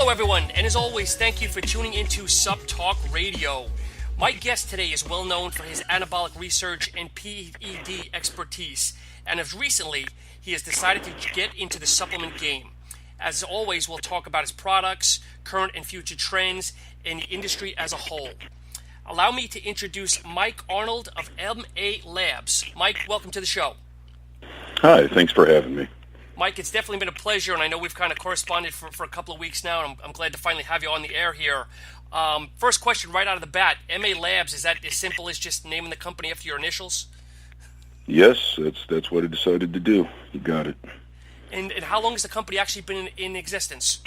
Hello, everyone, and as always, thank you for tuning into SuppTalk Radio. My guest today is well known for his anabolic research and PED expertise, and as recently, he has decided to get into the supplement game. As always, we'll talk about his products, current and future trends, and the industry as a whole. Allow me to introduce Mike Arnold of MA Labs. Mike, welcome to the show. Hi, thanks for having me. Mike, it's definitely been a pleasure, and I know we've kind of corresponded for a couple of weeks now, and I'm glad to finally have you on the air here. First question right out of the bat, MA Labs, is that as simple as just naming the company after your initials? Yes, that's what I decided to do. You got it. And how long has the company actually been in existence?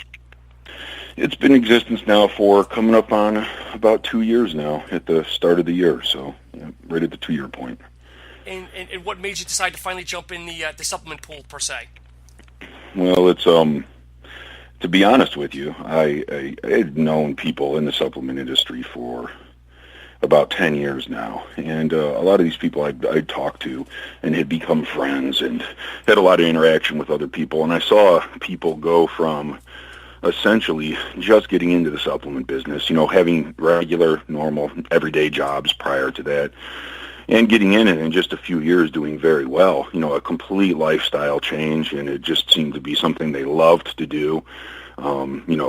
It's been in existence now for coming up on about 2 years now at the start of the year, so right at the 2-year point. And what made you decide to finally jump in the supplement pool, per se? Well, it's to be honest with you, I had known people in the supplement industry for about 10 years now, and a lot of these people I'd talked to and had become friends and had a lot of interaction with other people, and I saw people go from essentially just getting into the supplement business, having regular, normal, everyday jobs prior to that, and getting in it in just a few years doing very well, a complete lifestyle change, and it just seemed to be something they loved to do.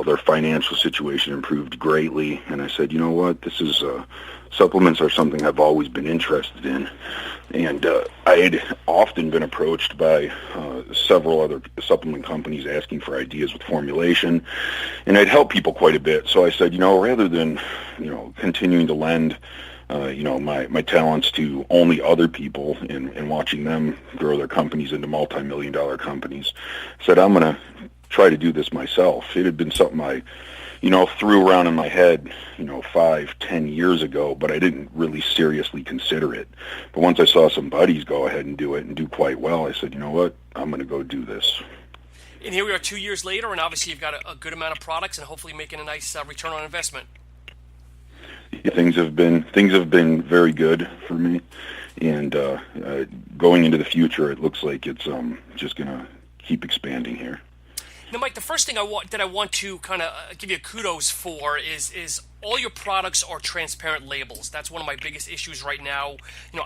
Their financial situation improved greatly, and I said, you know what, this is, supplements are something I've always been interested in, and I had often been approached by several other supplement companies asking for ideas with formulation, and I'd help people quite a bit, so I said, rather than, continuing to lend my talents to only other people and watching them grow their companies into multi-million-dollar companies, I said, I'm going to try to do this myself. It had been something I, threw around in my head, 5-10 years ago, but I didn't really seriously consider it. But once I saw some buddies go ahead and do it and do quite well, I said, you know what, I'm going to go do this. And here we are 2 years later, and obviously you've got a good amount of products and hopefully making a nice return on investment. Yeah, things have been very good for me, and going into the future, it looks like it's just going to keep expanding here. Now, Mike, the first thing I want to kind of give you kudos for is all your products are transparent labels. That's one of my biggest issues right now.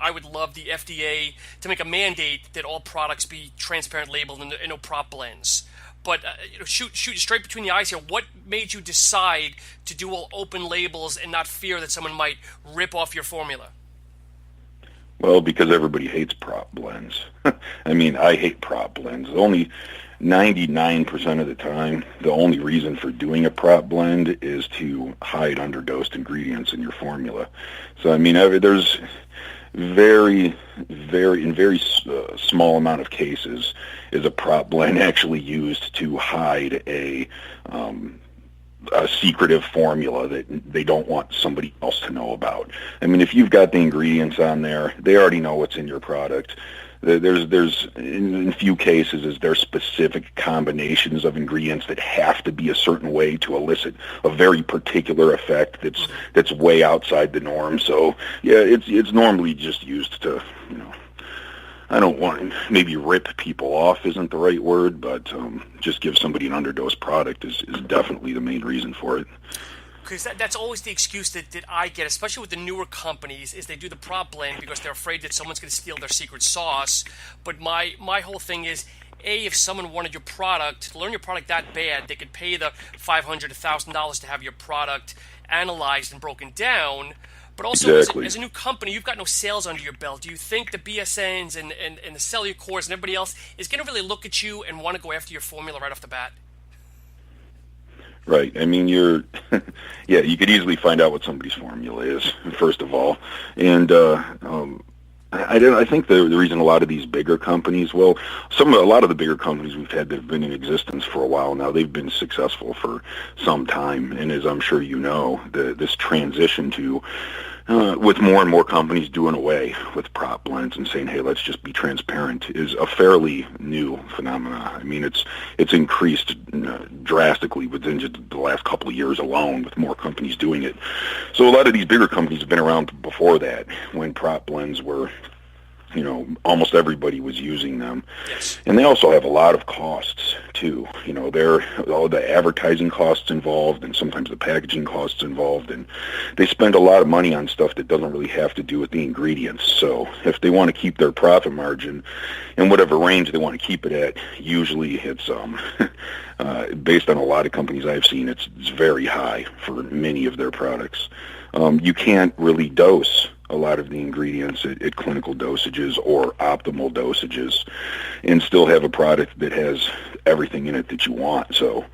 I would love the FDA to make a mandate that all products be transparent labeled and no prop blends. But shoot straight between the eyes here. What made you decide to do all open labels and not fear that someone might rip off your formula? Well, because everybody hates prop blends. I mean, I hate prop blends. Only 99% of the time, the only reason for doing a prop blend is to hide underdosed ingredients in your formula. So, I mean, there's very small amount of cases is a prop blend actually used to hide a secretive formula that they don't want somebody else to know about. I mean, if you've got the ingredients on there, they already know what's in your product. There's in few cases is there specific combinations of ingredients that have to be a certain way to elicit a very particular effect that's way outside the norm. So yeah, it's normally just used to, I don't want to maybe rip people off isn't the right word, but just give somebody an underdose product is definitely the main reason for it. Because that's always the excuse that I get, especially with the newer companies, is they do the prop blend because they're afraid that someone's going to steal their secret sauce. But my whole thing is, if someone wanted your product, to learn your product that bad, they could pay the $500, $1,000 to have your product analyzed and broken down. But also, exactly. as a new company, you've got no sales under your belt. Do you think the BSNs and the Cellular Cores and everybody else is going to really look at you and want to go after your formula right off the bat? Right. I mean, you could easily find out what somebody's formula is, first of all. And I think the reason a lot of these bigger companies, a lot of the bigger companies we've had that have been in existence for a while now, they've been successful for some time. And as I'm sure you know, this transition to with more and more companies doing away with prop blends and saying, hey, let's just be transparent, is a fairly new phenomenon. I mean, it's increased drastically within just the last couple of years alone with more companies doing it. So a lot of these bigger companies have been around before that, when prop blends were almost everybody was using them. Yes. And they also have a lot of costs too. They're all the advertising costs involved, and sometimes the packaging costs involved, and they spend a lot of money on stuff that doesn't really have to do with the ingredients. So if they want to keep their profit margin in whatever range they want to keep it at, usually it's based on a lot of companies I've seen, it's very high for many of their products. You can't really dose a lot of the ingredients at clinical dosages or optimal dosages and still have a product that has everything in it that you want. So,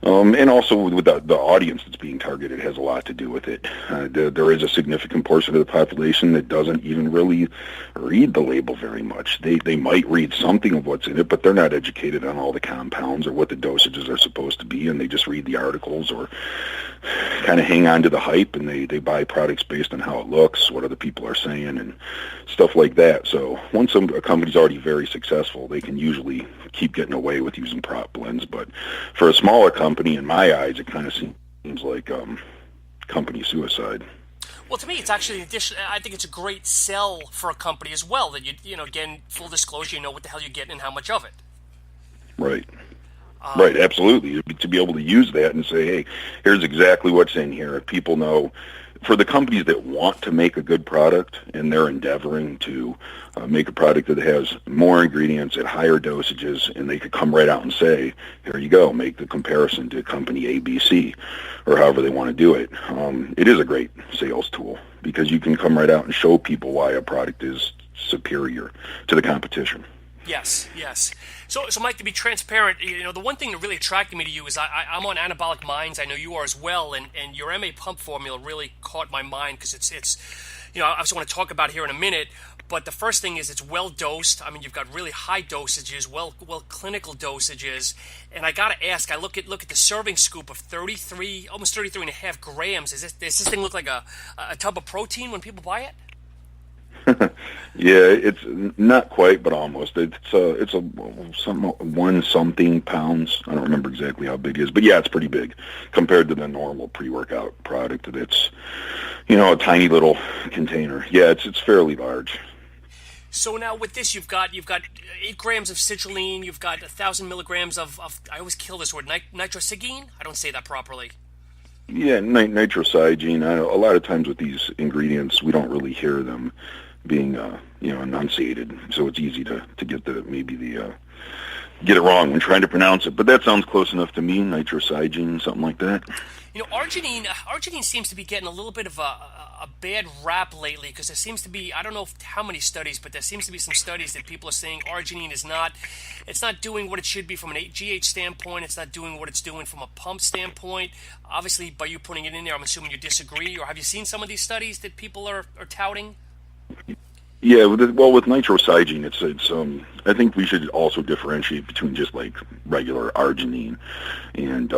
and also with the audience that's being targeted has a lot to do with it. There is a significant portion of the population that doesn't even really read the label very much. They might read something of what's in it, but they're not educated on all the compounds or what the dosages are supposed to be, and they just read the articles or kind of hang on to the hype, and they buy products based on how it looks, what other people are saying, and stuff like that. So once a company's already very successful, they can usually keep getting away with using prop blends. But for a smaller company, in my eyes, it kind of seems like company suicide. Well, to me, it's actually I think it's a great sell for a company as well. That again, full disclosure, you know what the hell you're getting and how much of it. Right. Right, absolutely. To be able to use that and say, hey, here's exactly what's in here. If people know, for the companies that want to make a good product and they're endeavoring to make a product that has more ingredients at higher dosages, and they could come right out and say, here you go, make the comparison to company ABC, or however they want to do it. It is a great sales tool because you can come right out and show people why a product is superior to the competition. Yes. So Mike, to be transparent, the one thing that really attracted me to you is I'm on Anabolic Minds. I know you are as well, and your MA pump formula really caught my mind because it's I also want to talk about it here in a minute. But the first thing is it's well dosed. I mean, you've got really high dosages, well clinical dosages, and I got to ask. I look at the serving scoop of 33, almost 33 and a half grams. Does this thing look like a tub of protein when people buy it? Yeah, it's not quite, but almost. It's a one something pounds. I don't remember exactly how big it is, but yeah, it's pretty big compared to the normal pre-workout product. That's a tiny little container. Yeah, it's fairly large. So now with this, you've got 8 grams of citrulline. You've got 1,000 milligrams of I always kill this word, nitrosigine. I don't say that properly. Yeah, nitrosigine. A lot of times with these ingredients, we don't really hear them being enunciated, so it's easy to get get it wrong when trying to pronounce it. But that sounds close enough to me. Nitrosigine, something like that. Arginine seems to be getting a little bit of a bad rap lately because there seems to be, I don't know how many studies, but there seems to be some studies that people are saying arginine is not doing what it should be from an GH standpoint. It's not doing what it's doing from a pump standpoint. Obviously, by you putting it in there, I'm assuming you disagree. Or have you seen some of these studies that people are touting? Yeah, with nitrosigine, it's I think we should also differentiate between just like regular arginine and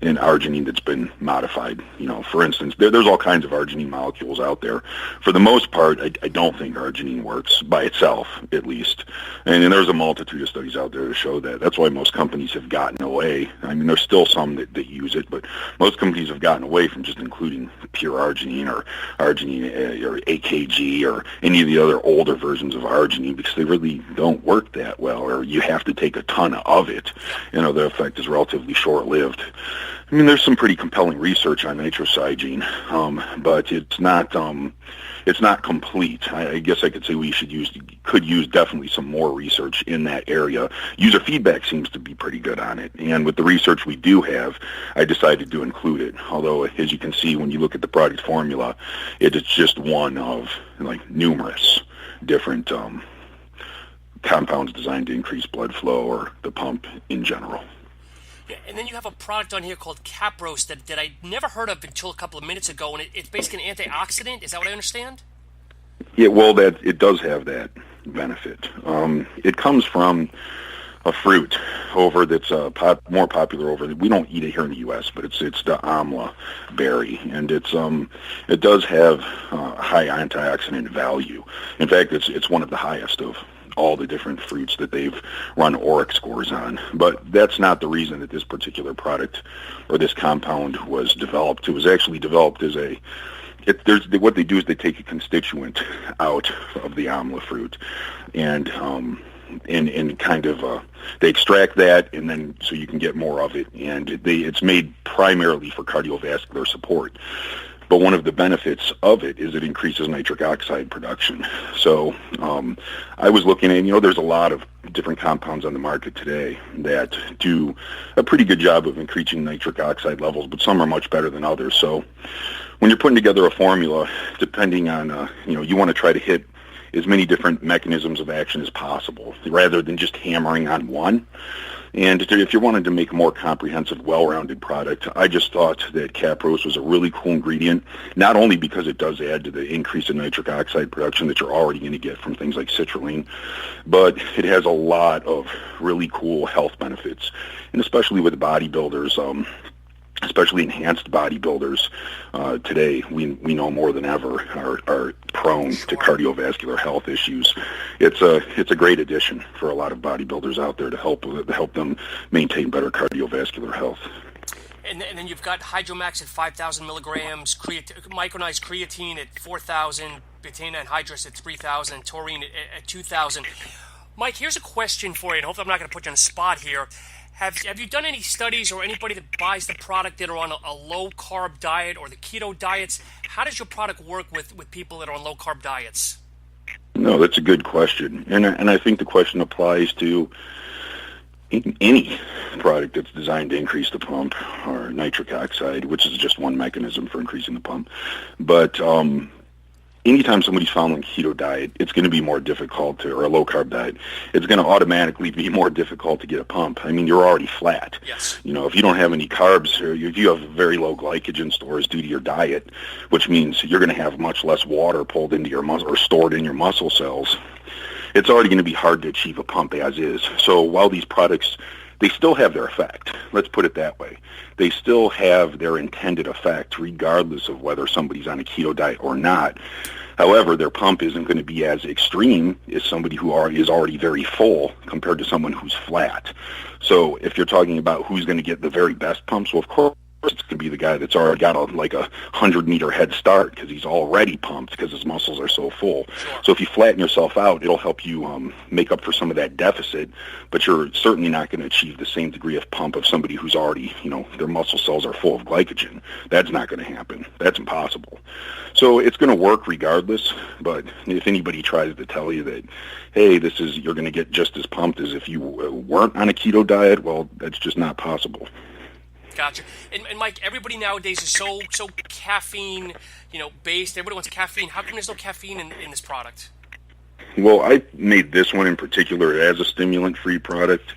arginine that's been modified. For instance, there's all kinds of arginine molecules out there. For the most part, I don't think arginine works by itself, at least. And there's a multitude of studies out there to show that. That's why most companies have gotten away. I mean, there's still some that use it, but most companies have gotten away from just including pure arginine or arginine or AKG or any of the other older versions of arginine because they really don't work that well, or you have to take a ton of it. The effect is relatively short-lived. I mean, there's some pretty compelling research on nitrosigine, but it's not complete. I guess I could say we could use definitely some more research in that area. User feedback seems to be pretty good on it, and with the research we do have, I decided to include it. Although, as you can see, when you look at the product formula, it's just one of numerous different compounds designed to increase blood flow or the pump in general. Yeah, and then you have a product on here called Capros that I never heard of until a couple of minutes ago, and it's basically an antioxidant. Is that what I understand? Yeah, well, it does have that benefit. It comes from a fruit over that's more popular over. We don't eat it here in the U.S., but it's the amla berry, and it does have high antioxidant value. In fact, it's one of the highest of all the different fruits that they've run ORAC scores on. But that's not the reason that this particular product or this compound was developed. It was actually developed as what they do is they take a constituent out of the amla fruit, and kind of they extract that, and then so you can get more of it, and it's made primarily for cardiovascular support. But one of the benefits of it is it increases nitric oxide production. So I was looking at, there's a lot of different compounds on the market today that do a pretty good job of increasing nitric oxide levels, but some are much better than others. So when you're putting together a formula, depending on, you want to try to hit as many different mechanisms of action as possible rather than just hammering on one. And if you wanted to make a more comprehensive, well-rounded product, I just thought that Caprose was a really cool ingredient, not only because it does add to the increase in nitric oxide production that you're already going to get from things like citrulline, but it has a lot of really cool health benefits, and especially with bodybuilders, especially enhanced bodybuilders today, we know more than ever are prone to cardiovascular health issues. It's a great addition for a lot of bodybuilders out there to help them maintain better cardiovascular health. And then you've got Hydromax at 5,000 milligrams, micronized creatine at 4,000, betaine anhydrous at 3,000, and taurine at 2,000. Mike, here's a question for you, and hopefully I'm not going to put you on the spot here. Have you done any studies, or anybody that buys the product that are on a low-carb diet or the keto diets? How does your product work with people that are on low-carb diets? No, that's a good question. And I think the question applies to any product that's designed to increase the pump or nitric oxide, which is just one mechanism for increasing the pump. But anytime somebody's following a keto diet, it's going to be more difficult or a low-carb diet. It's going to automatically be more difficult to get a pump. I mean, you're already flat. Yes. If you don't have any carbs, or if you have very low glycogen stores due to your diet, which means you're going to have much less water pulled into your muscle or stored in your muscle cells, it's already going to be hard to achieve a pump as is. So while these products, they still have their effect. Let's put it that way. They still have their intended effect regardless of whether somebody's on a keto diet or not. However, their pump isn't going to be as extreme as somebody who is already very full compared to someone who's flat. So if you're talking about who's going to get the very best pumps, well, of course, it's going to be the guy that's already got a 100-meter head start because he's already pumped because his muscles are so full. Sure. So if you flatten yourself out, it'll help you make up for some of that deficit, but you're certainly not going to achieve the same degree of pump of somebody who's already, their muscle cells are full of glycogen. That's not going to happen. That's impossible. So it's going to work regardless, but if anybody tries to tell you that, hey, you're going to get just as pumped as if you weren't on a keto diet, well, that's just not possible. Gotcha. And Mike, everybody nowadays is so caffeine, based. Everybody wants caffeine. How come there's no caffeine in this product? Well, I made this one in particular as a stimulant-free product,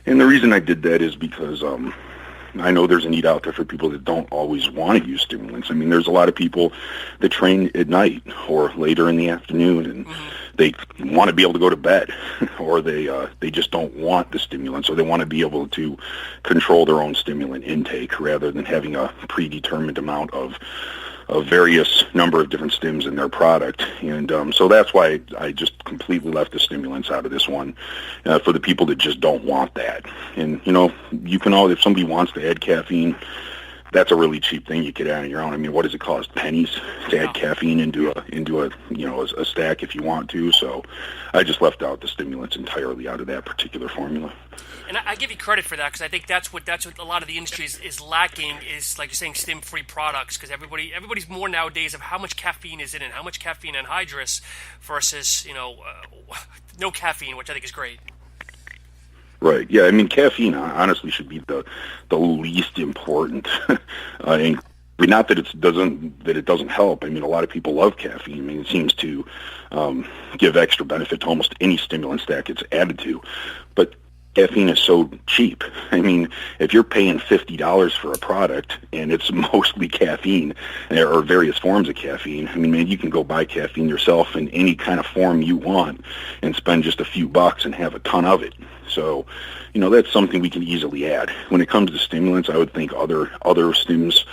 and the reason I did that is because I know there's a need out there for people that don't always want to use stimulants. I mean, there's a lot of people that train at night or later in the afternoon, and they want to be able to go to bed, or they just don't want the stimulants, or they want to be able to control their own stimulant intake rather than having a predetermined amount of various number of different stims in their product. And so that's why I just completely left the stimulants out of this one for the people that just don't want that. And, you can if somebody wants to add caffeine, that's a really cheap thing you could add on your own. I mean, what does it cost? Pennies to add caffeine into a stack if you want to. So I just left out the stimulants entirely out of that particular formula. And I give you credit for that because I think that's what a lot of the industry is lacking is, like you're saying, stim-free products, because everybody's more nowadays of how much caffeine is in it, how much caffeine anhydrous versus no caffeine, which I think is great. Right. Yeah. I mean, caffeine honestly should be the least important. Not that it doesn't help. I mean, a lot of people love caffeine. I mean, it seems to give extra benefit to almost any stimulant stack it's added to. But caffeine is so cheap. I mean, if you're paying $50 for a product and it's mostly caffeine or various forms of caffeine, I mean, man, you can go buy caffeine yourself in any kind of form you want and spend just a few bucks and have a ton of it. So, that's something we can easily add. When it comes to stimulants, I would think other stims,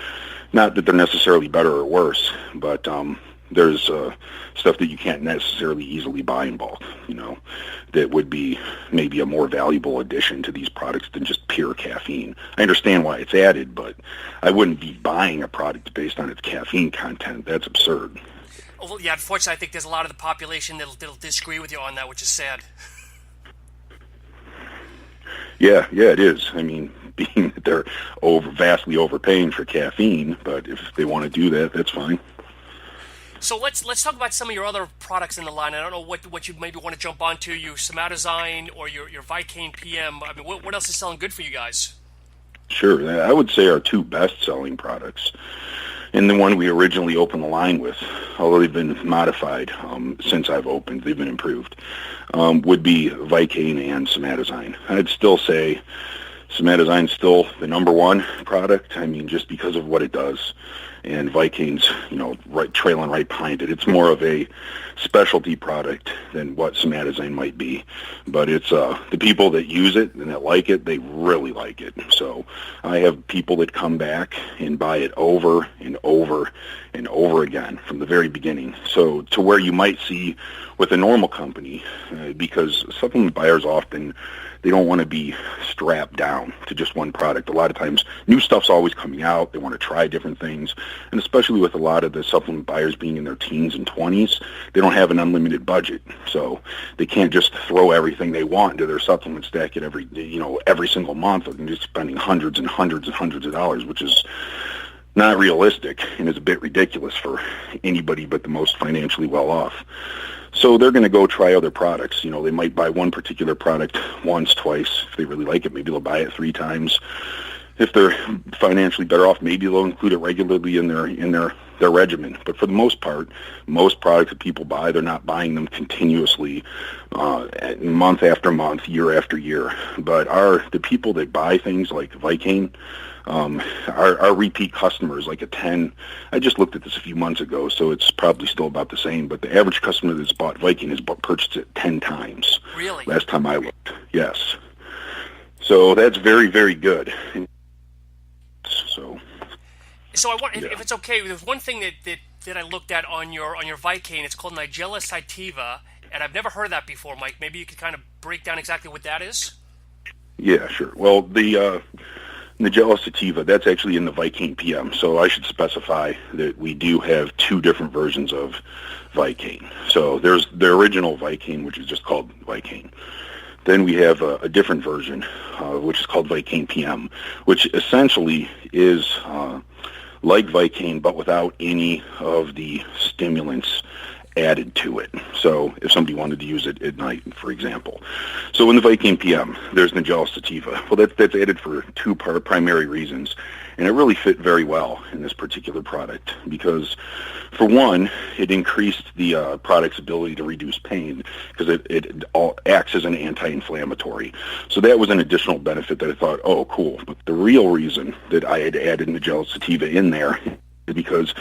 not that they're necessarily better or worse, but there's stuff that you can't necessarily easily buy in bulk, that would be maybe a more valuable addition to these products than just pure caffeine. I understand why it's added, but I wouldn't be buying a product based on its caffeine content. That's absurd. Well, yeah, unfortunately, I think there's a lot of the population that'll disagree with you on that, which is sad. Yeah, it is. I mean, being that they're vastly overpaying for caffeine, but if they want to do that, that's fine. So let's talk about some of your other products in the line. I don't know what you maybe want to jump onto, your Somatozyme or your Vicane PM. I mean, what else is selling good for you guys? Sure. I would say our two best-selling products, and the one we originally opened the line with, although they've been modified since I've opened, they've been improved, would be Vicane and Somatozyme. I'd still say Somatozyme's still the number one product. I mean, just because of what it does. And Vicane's, trailing right behind it. It's more of a specialty product than what Somatozyme might be. But it's the people that use it and that like it, they really like it. So I have people that come back and buy it over and over and over again from the very beginning. So to where you might see with a normal company, because supplement buyers often, they don't want to be strapped down to just one product. A lot of times, new stuff's always coming out. They want to try different things. And especially with a lot of the supplement buyers being in their teens and 20s, they don't have an unlimited budget. So they can't just throw everything they want into their supplement stack at every single month and just spending hundreds and hundreds and hundreds of dollars, which is not realistic and is a bit ridiculous for anybody but the most financially well-off. So they're going to go try other products. They might buy one particular product once, twice. If they really like it, maybe they'll buy it 3 times. If they're financially better off, maybe they'll include it regularly in their regimen. But for the most part, most products that people buy, they're not buying them continuously, month after month, year after year. But the people that buy things like Vicane, our repeat customers, like I just looked at this a few months ago, so it's probably still about the same, but the average customer that's bought Vicane has purchased it 10 times. Really? Last time I looked, yes. So that's very, very good. So I want, if it's okay, there's one thing that I looked at on your Vicane. It's called Nigella sativa, and I've never heard of that before, Mike. Maybe you could kind of break down exactly what that is? Yeah, sure. Well, the Nigella sativa, that's actually in the Vicane PM. So I should specify that we do have 2 different versions of Vicane. So there's the original Vicane, which is just called Vicane. Then we have a different version, which is called Vicane PM, which essentially is like Vicane, but without any of the stimulants added to it. So if somebody wanted to use it at night, for example. So in the Vicane PM, there's Nigella sativa. Well, that's added for 2 primary reasons, and it really fit very well in this particular product because, for one, it increased the product's ability to reduce pain because it acts as an anti-inflammatory. So that was an additional benefit that I thought, oh, cool. But the real reason that I had added Nigella sativa in there is because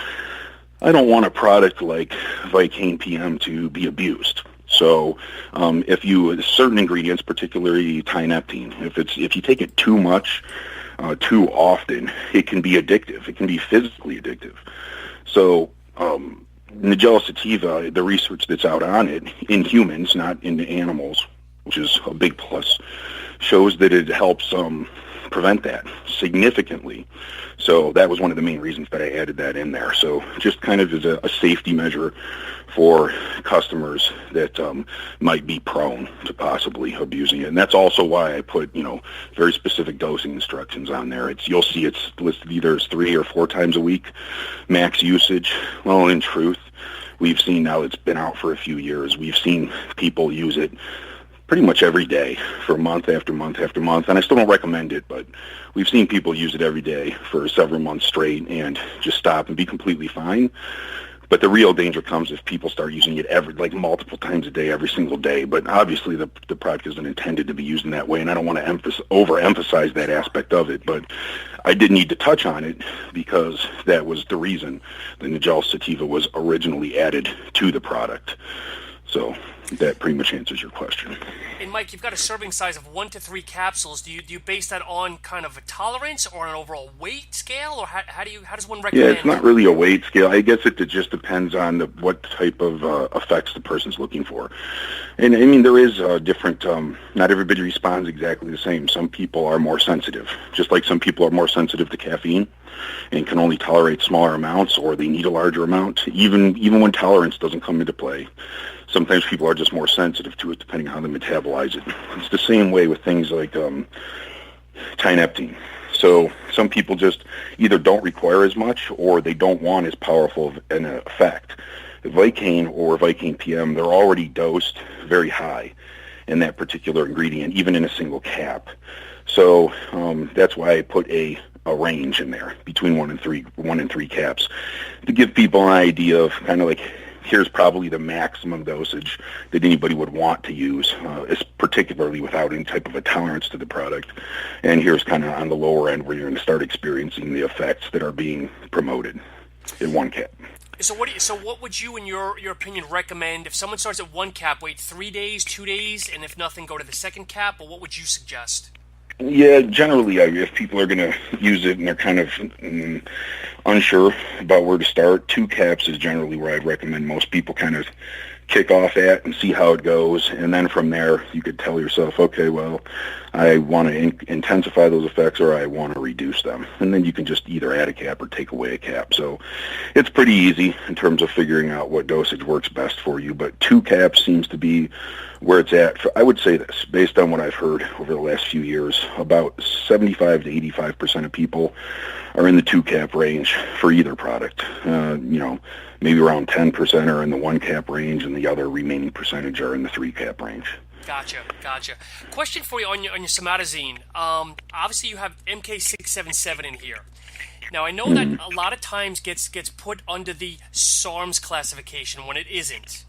I don't want a product like Vicane PM to be abused. So if certain ingredients, particularly tyneptine, if you take it too much, too often, it can be addictive. It can be physically addictive. So Nigella sativa, the research that's out on it, in humans, not in animals, which is a big plus, shows that it helps prevent that significantly. So that was one of the main reasons that I added that in there. So just kind of as a safety measure for customers that might be prone to possibly abusing it. And that's also why I put, very specific dosing instructions on there. You'll see it's listed either as 3 or 4 times a week, max usage. Well, in truth, we've seen now it's been out for a few years. We've seen people use it pretty much every day for month after month after month. And I still don't recommend it, but we've seen people use it every day for several months straight and just stop and be completely fine. But the real danger comes if people start using it multiple times a day, every single day. But obviously the product isn't intended to be used in that way, and I don't want to overemphasize that aspect of it. But I did need to touch on it because that was the reason the Nigella sativa was originally added to the product. So that pretty much answers your question. And Mike, you've got a serving size of 1 to 3 capsules. Do you base that on kind of a tolerance or an overall weight scale, or how does one recommend? Yeah, it's not really a weight scale. I guess it just depends on what type of effects the person's looking for. And I mean, there is different. Not everybody responds exactly the same. Some people are more sensitive, just like some people are more sensitive to caffeine and can only tolerate smaller amounts, or they need a larger amount. Even when tolerance doesn't come into play, sometimes people are just more sensitive to it, depending on how they metabolize it. It's the same way with things like tineptine. So some people just either don't require as much, or they don't want as powerful of an effect. Vicane or Vicane PM, they're already dosed very high in that particular ingredient, even in a single cap. So that's why I put a range in there between 1 and 3 caps, to give people an idea of kind of like, here's probably the maximum dosage that anybody would want to use, particularly without any type of a tolerance to the product. And here's kind of on the lower end where you're going to start experiencing the effects that are being promoted in 1 cap. So what would you, in your opinion, recommend if someone starts at 1 cap, wait 3 days, 2 days, and if nothing, go to the second cap? Or what would you suggest? Yeah, generally, if people are going to use it and they're kind of unsure about where to start, 2 caps is generally where I'd recommend most people kind of kick off at and see how it goes. And then from there, you could tell yourself, okay, well, I want to intensify those effects, or I want to reduce them. And then you can just either add a cap or take away a cap. So it's pretty easy in terms of figuring out what dosage works best for you. But 2 caps seems to be where it's at. I would say this, based on what I've heard over the last few years, about 75 to 85% of people are in the 2 cap range for either product. Maybe around 10% are in the 1 cap range, and the other remaining percentage are in the 3 cap range. Gotcha. Question for you on your somatazine. Obviously, you have MK677 in here. Now, I know that a lot of times gets put under the SARMs classification when it isn't.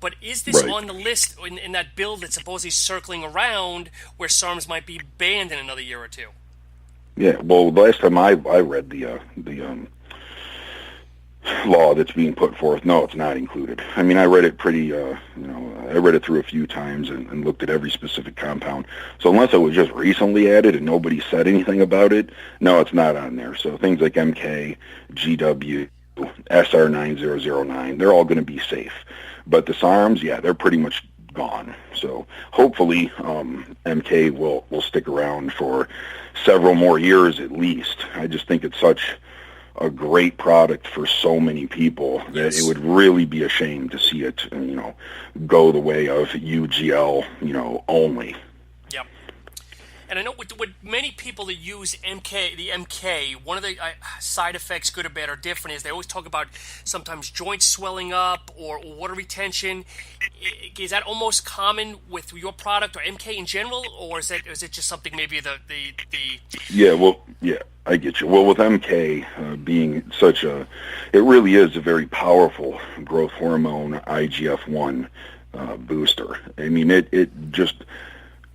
But is this Right on the list in that bill that's supposedly circling around where SARMs might be banned in another year or two? Yeah, well, the last time I read the law that's being put forth, no, it's not included. I mean, I read it I read it through a few times and looked at every specific compound. So unless it was just recently added and nobody said anything about it, no, it's not on there. So things like MK, GW, SR9009, they're all going to be safe. But the SARMs, yeah, they're pretty much gone. So hopefully MK will stick around for several more years at least. I just think it's such a great product for so many people that it would really be a shame to see it, go the way of UGL, only. Yep. And I know with many people that use the MK, one of the side effects, good or bad or different, is they always talk about sometimes joints swelling up or water retention. Is that almost common with your product or MK in general, or is it just something maybe the Yeah, well, yeah, I get you. Well, with MK being it really is a very powerful growth hormone IGF-1 booster. I mean, it just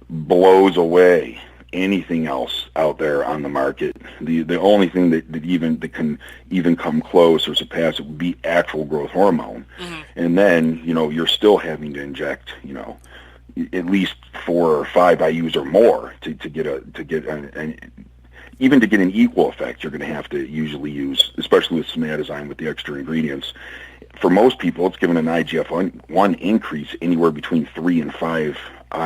blows away anything else out there on the market. The only thing that can even come close or surpass it would be actual growth hormone. Mm-hmm. And then, you're still having to inject, at least 4 or 5 IUs or more to get even to get an equal effect, you're going to have to usually use, especially with somatazine with the extra ingredients. For most people, it's given an IGF-1 increase anywhere between 3 and 5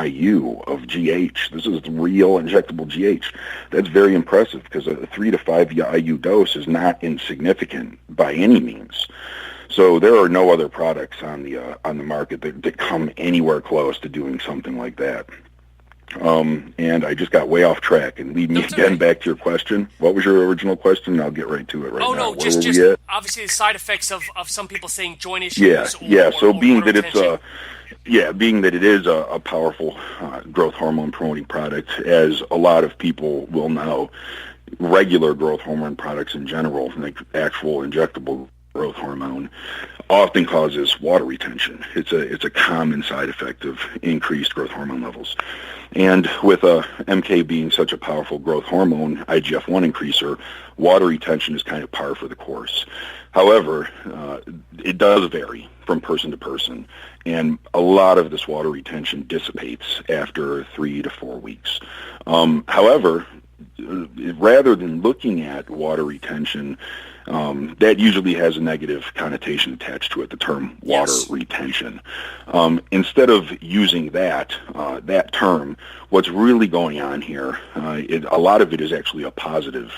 IU of GH. This is real injectable GH. That's very impressive because a 3 to 5 IU dose is not insignificant by any means. So there are no other products on the market that come anywhere close to doing something like that. And I just got way off track and lead me again back to your question. What was your original question? I'll get right to it now. No, just obviously the side effects of some people saying joint issues. So being that it is a powerful growth hormone promoting product, as a lot of people will know, regular growth hormone products in general, like actual injectable growth hormone, often causes water retention. It's a common side effect of increased growth hormone levels. And with MK being such a powerful growth hormone, IGF-1 increaser, water retention is kind of par for the course. However, it does vary from person to person, and a lot of this water retention dissipates after 3 to 4 weeks. However, rather than looking at water retention, that usually has a negative connotation attached to it, the term water retention. Instead of using that term, what's really going on here, a lot of it is actually a positive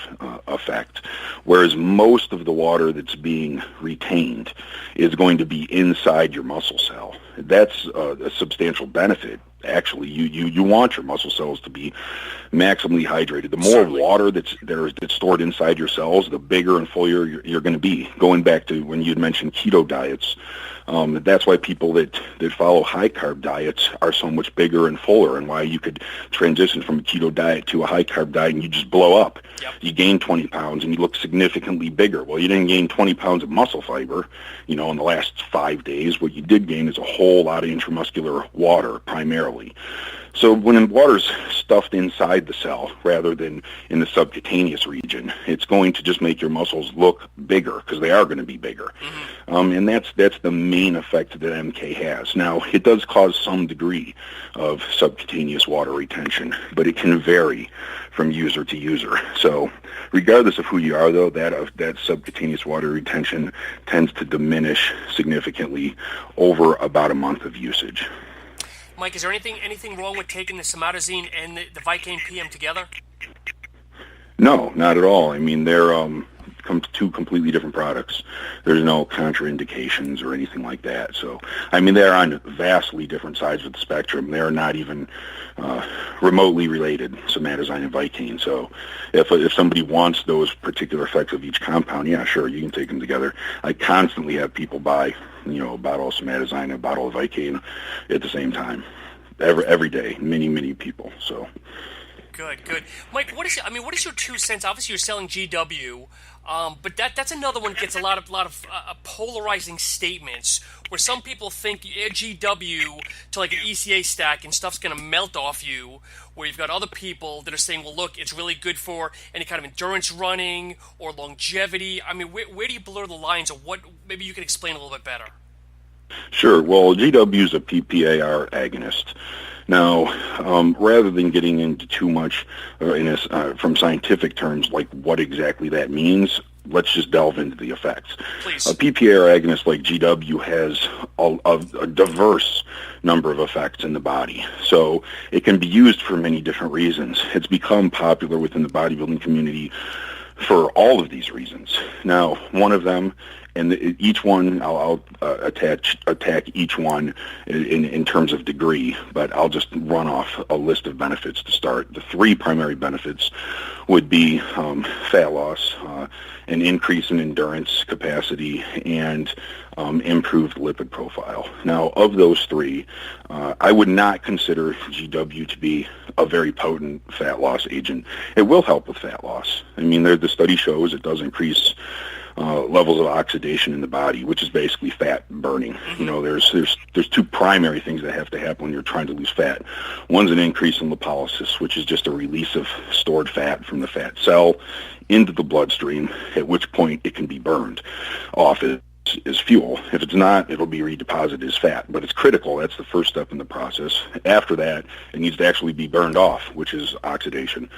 effect, whereas most of the water that's being retained is going to be inside your muscle cell. That's a substantial benefit. Actually, you want your muscle cells to be maximally hydrated. The more water that's stored inside your cells, the bigger and fuller you're going to be. Going back to when you'd mentioned keto diets, that's why people that follow high-carb diets are so much bigger and fuller, and why you could transition from a keto diet to a high-carb diet and you just blow up. Yep. You gain 20 pounds and you look significantly bigger. Well, you didn't gain 20 pounds of muscle fiber, in the last 5 days. What you did gain is a whole lot of intramuscular water, primarily. So when water's stuffed inside the cell rather than in the subcutaneous region, it's going to just make your muscles look bigger, because they are going to be bigger. Mm-hmm. And that's the main effect that MK has. Now, it does cause some degree of subcutaneous water retention, but it can vary from user to user. So regardless of who you are, though, that subcutaneous water retention tends to diminish significantly over about a month of usage. Mike, is there anything wrong with taking the somatozine and the Vicane PM together? No, not at all. I mean, they're two completely different products. There's no contraindications or anything like that. So, I mean, they're on vastly different sides of the spectrum. They're not even remotely related, somatozine and Vicane. So, if somebody wants those particular effects of each compound, yeah, sure, you can take them together. I constantly have people buy, a bottle of somatozine and a bottle of Vicane at the same time, every day. Many people. So. Good. Mike, what is your 2 cents? Obviously, you're selling GW, but that's another one that gets a lot of polarizing statements, where some people think you add GW to like an ECA stack and stuff's going to melt off you, where you've got other people that are saying, well, look, it's really good for any kind of endurance running or longevity. I mean, where do you blur the lines, or what? Maybe you can explain a little bit better. Sure. Well, GW is a PPAR agonist. Now, rather than getting into too much from scientific terms, like what exactly that means, let's just delve into the effects. Please. A PPAR agonist like GW has a diverse number of effects in the body, so it can be used for many different reasons. It's become popular within the bodybuilding community for all of these reasons. Now, one of them, and each one, I'll attack each one in terms of degree, but I'll just run off a list of benefits to start. The 3 primary benefits would be fat loss, an increase in endurance capacity, and improved lipid profile. Now, of those 3, I would not consider GW to be a very potent fat loss agent. It will help with fat loss. I mean, the study shows it does increase levels of oxidation in the body, which is basically fat burning. There's 2 primary things that have to happen when you're trying to lose fat. One's an increase in lipolysis, which is just a release of stored fat from the fat cell into the bloodstream, at which point it can be burned off as fuel. If it's not, it'll be redeposited as fat, but it's critical. That's the first step in the process. After that, it needs to actually be burned off, which is oxidation.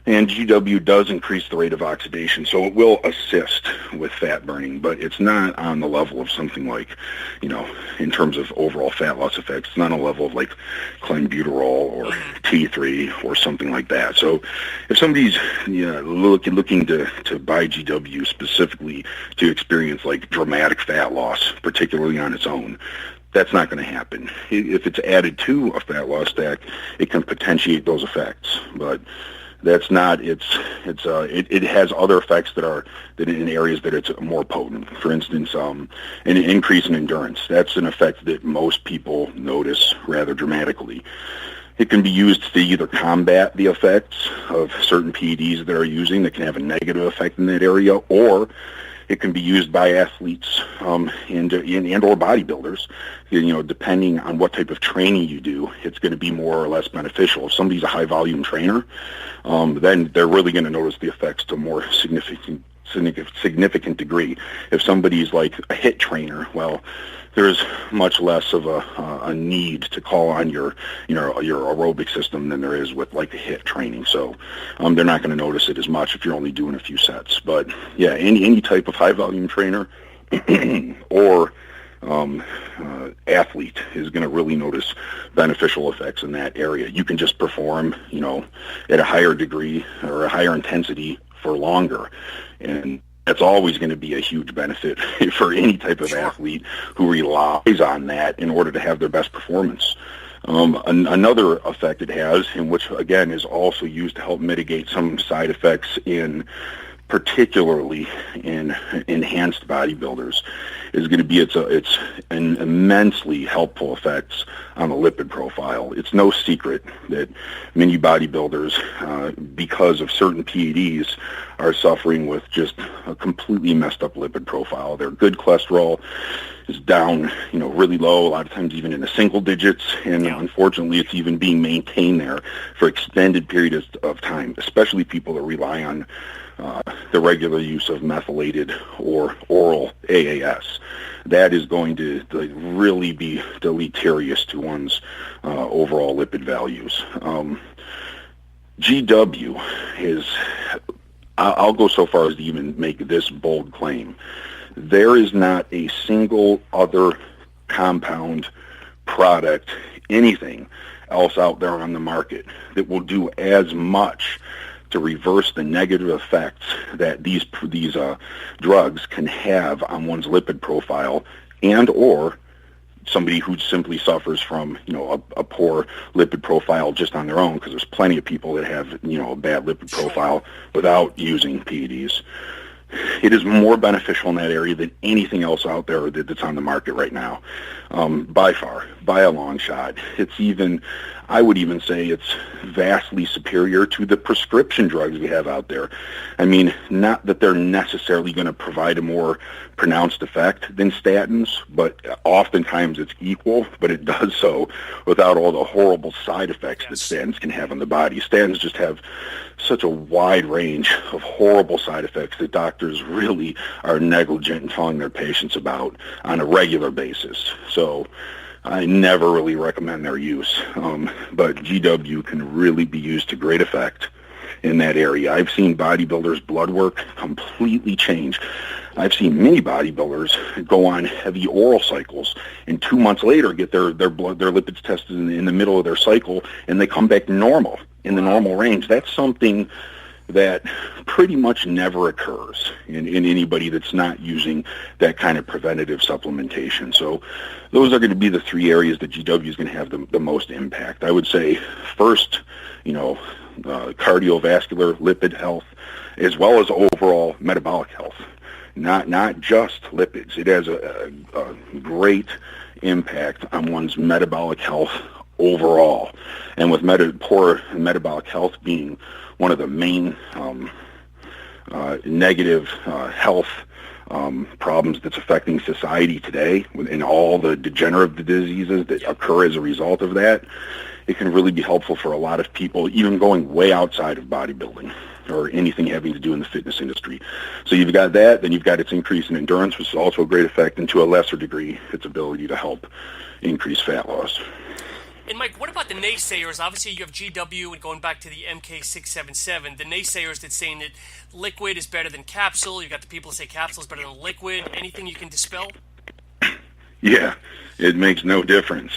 And GW does increase the rate of oxidation, so it will assist with fat burning, but it's not on the level of something like, in terms of overall fat loss effects, it's not on a level of like clenbuterol or T3 or something like that. So if somebody's looking to buy GW specifically to experience like dramatic fat loss, particularly on its own, that's not going to happen. If it's added to a fat loss stack, it can potentiate those effects, but that's not. It has other effects that in areas that it's more potent. For instance, an increase in endurance. That's an effect that most people notice rather dramatically. It can be used to either combat the effects of certain PEDs that are using that can have a negative effect in that area, or It can be used by athletes and or bodybuilders. Depending on what type of training you do, it's going to be more or less beneficial. If somebody's a high-volume trainer, then they're really going to notice the effects to a more significant degree. If somebody's like a HIIT trainer, well, there's much less of a need to call on your aerobic system than there is with like the HIIT training. So they're not going to notice it as much if you're only doing a few sets. But yeah, any type of high volume trainer or athlete is going to really notice beneficial effects in that area. You can just perform, at a higher degree or a higher intensity for longer, and that's always going to be a huge benefit for any type of athlete who relies on that in order to have their best performance. Another effect it has, and which again is also used to help mitigate some side effects particularly in enhanced bodybuilders, is going to be its an immensely helpful effects on the lipid profile. It's no secret that many bodybuilders, because of certain PEDs, are suffering with just a completely messed up lipid profile. Their good cholesterol is down, really low, a lot of times even in the single digits, and unfortunately it's even being maintained there for extended periods of time, especially people that rely on the regular use of methylated or oral AAS. That is going to really be deleterious to one's overall lipid values. GW is, I'll go so far as to even make this bold claim. There is not a single other compound, product, anything else out there on the market that will do as much to reverse the negative effects that these drugs can have on one's lipid profile, and or somebody who simply suffers from a poor lipid profile just on their own, because there's plenty of people that have a bad lipid profile without using PEDs. It is more beneficial in that area than anything else out there that's on the market right now, by far, by a long shot. I would even say it's vastly superior to the prescription drugs we have out there. I mean, not that they're necessarily going to provide a more pronounced effect than statins, but oftentimes it's equal, but it does so without all the horrible side effects that statins can have on the body. Statins just have such a wide range of horrible side effects that doctors really are negligent in telling their patients about on a regular basis. So I never really recommend their use, but GW can really be used to great effect in that area. I've seen bodybuilders' blood work completely change. I've seen many bodybuilders go on heavy oral cycles and 2 months later get their lipids tested in the middle of their cycle, and they come back normal, in the normal range. That's something that pretty much never occurs in anybody that's not using that kind of preventative supplementation. So those are going to be the three areas that GW is going to have the most impact. I would say first, cardiovascular lipid health, as well as overall metabolic health. Not just lipids. It has a great impact on one's metabolic health overall. And with poor metabolic health being one of the main negative health problems that's affecting society today, in all the degenerative diseases that occur as a result of that, it can really be helpful for a lot of people, even going way outside of bodybuilding or anything having to do in the fitness industry. So you've got that, then you've got its increase in endurance, which is also a great effect, and to a lesser degree, its ability to help increase fat loss. And Mike, what about the naysayers? Obviously, you have GW, and going back to the MK677, the naysayers that saying that liquid is better than capsule. You got the people that say capsule is better than liquid. Anything you can dispel? Yeah, it makes no difference.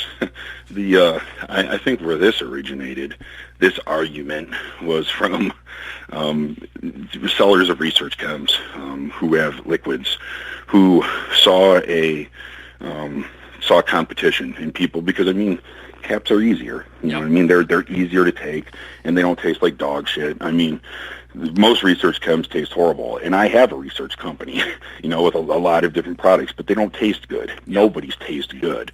I think where this originated, this argument, was from sellers of research chems who have liquids, who saw competition in people, because caps are easier. You know what I mean? They're easier to take, and they don't taste like dog shit. I mean, most research chems taste horrible, and I have a research company, with a lot of different products, but they don't taste good. Nobody's taste good.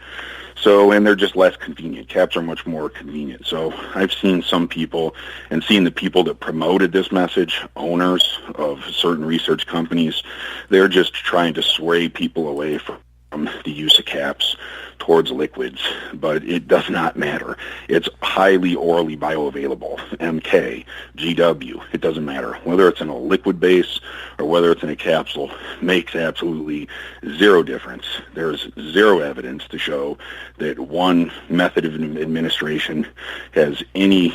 So, and they're just less convenient. Caps are much more convenient. So I've seen some people and seen the people that promoted this message, owners of certain research companies, they're just trying to sway people away from the use of caps towards liquids, but it does not matter. It's highly orally bioavailable, MK, GW, it doesn't matter. Whether it's in a liquid base or whether it's in a capsule makes absolutely zero difference. There's zero evidence to show that one method of administration has any,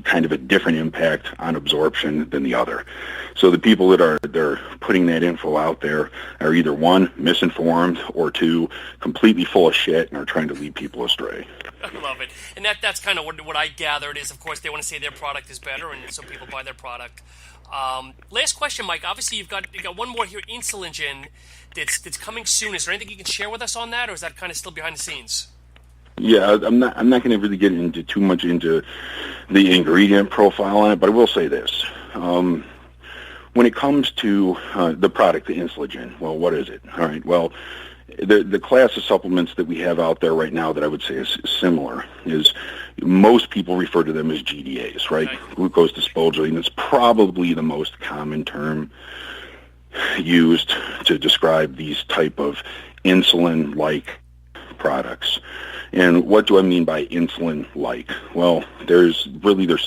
kind of a different impact on absorption than the other. So the people that they're putting that info out there are either one, misinformed, or two, completely full of shit and are trying to lead people astray. I love it. And that's kind of what I gathered is, of course, they want to say their product is better, and so people buy their product. Last question, Mike. Obviously, you got one more here, Insuligen, that's coming soon. Is there anything you can share with us on that, or is that kind of still behind the scenes? Yeah, I'm not going to really get into too much into the ingredient profile on it, but I will say this. When it comes to the product, the Insuligen, well, what is it? All right, well, the class of supplements that we have out there right now that I would say is similar is most people refer to them as GDAs, right? Okay. Glucose disposable, and it's probably the most common term used to describe these type of insulin-like products. And what do I mean by insulin-like? Well, there's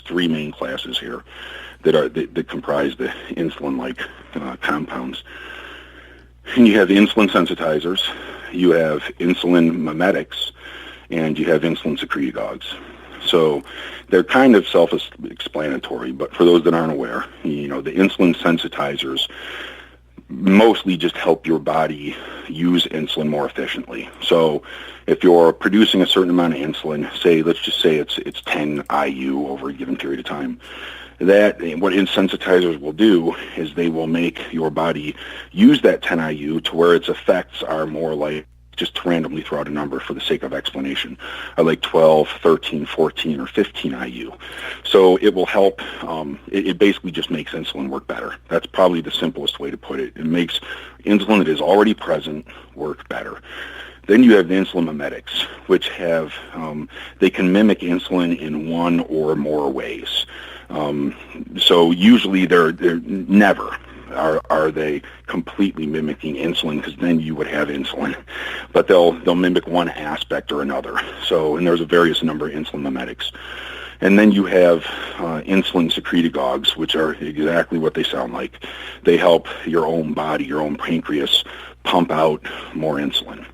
three main classes here that comprise the insulin-like compounds. And you have insulin sensitizers, you have insulin mimetics, and you have insulin secretagogues. So they're kind of self-explanatory, but for those that aren't aware, the insulin sensitizers mostly just help your body use insulin more efficiently. So if you're producing a certain amount of insulin, let's just say it's 10 IU over a given period of time, what insensitizers will do is they will make your body use that 10 IU to where its effects are more like, just to randomly throw out a number for the sake of explanation, are like 12, 13, 14, or 15 IU. So it will help, it basically just makes insulin work better. That's probably the simplest way to put it. It makes insulin that is already present work better. Then you have the insulin mimetics, which have, they can mimic insulin in one or more ways. So usually they're never are they completely mimicking insulin, because then you would have insulin, but they'll mimic one aspect or another. So, and there's a various number of insulin mimetics. And then you have insulin secretagogues, which are exactly what they sound like. They help your own body, your own pancreas, pump out more insulin.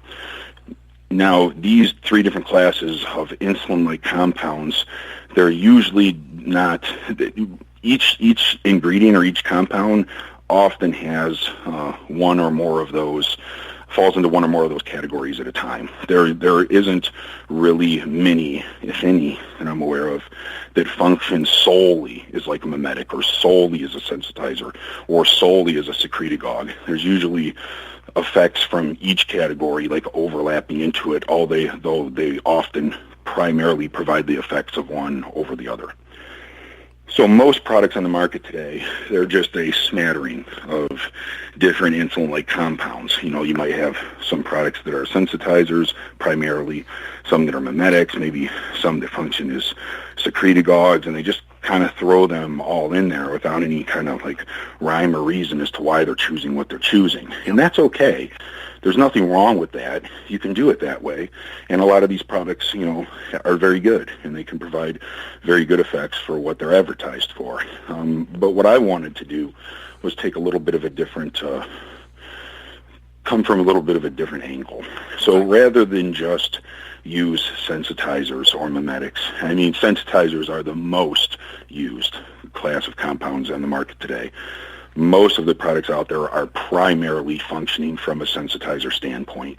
Now, these three different classes of insulin-like compounds, they're usually not, each ingredient or each compound often has one or more of those, falls into one or more of those categories at a time. There isn't really many, if any, that I'm aware of, that function solely as like a mimetic or solely as a sensitizer or solely as a secretagogue. There's usually effects from each category like overlapping into it, though they often primarily provide the effects of one over the other. So most products on the market today, they're just a smattering of different insulin-like compounds. You might have some products that are sensitizers primarily, some that are mimetics, maybe some that function as secretagogues, and they just kind of throw them all in there without any kind of like rhyme or reason as to why they're choosing what they're choosing. And that's okay. There's nothing wrong with that. You can do it that way. And a lot of these products, are very good, and they can provide very good effects for what they're advertised for. But what I wanted to do was take a little bit of a different, come from a little bit of a different angle. So rather than just use sensitizers or mimetics, sensitizers are the most used class of compounds on the market today. Most of the products out there are primarily functioning from a sensitizer standpoint.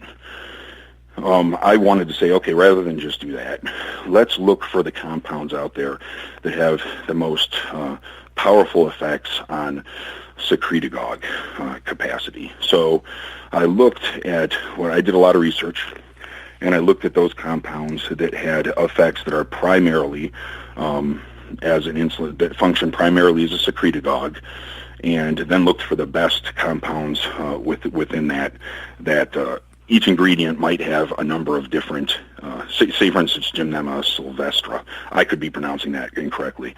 I wanted to say, okay, rather than just do that, let's look for the compounds out there that have the most powerful effects on secretagogue capacity. So I did a lot of research, and I looked at those compounds that had effects that are primarily as an insulin, that function primarily as a secretagogue, and then looked for the best compounds within that each ingredient might have a number of different, say for instance, Gymnema sylvestra. I could be pronouncing that incorrectly.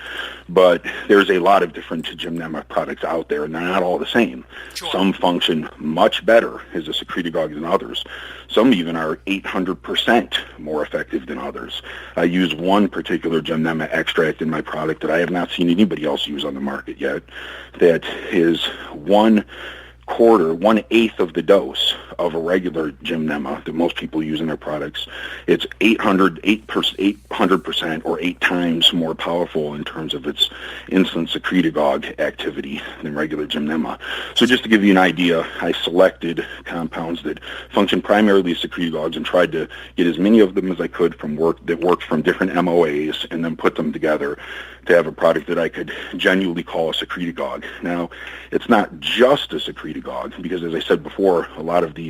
But there's a lot of different Gymnema products out there, and they're not all the same. Sure. Some function much better as a secretagogue than others. Some even are 800% more effective than others. I use one particular Gymnema extract in my product that I have not seen anybody else use on the market yet, that is 1/8 of the dose of a regular Gymnema that most people use in their products. It's 800% or 8 times more powerful in terms of its insulin secretagogue activity than regular Gymnema. So just to give you an idea, I selected compounds that function primarily as secretagogues and tried to get as many of them as I could from that worked from different MOAs, and then put them together to have a product that I could genuinely call a secretagogue. Now, it's not just a secretagogue, because as I said before, a lot of these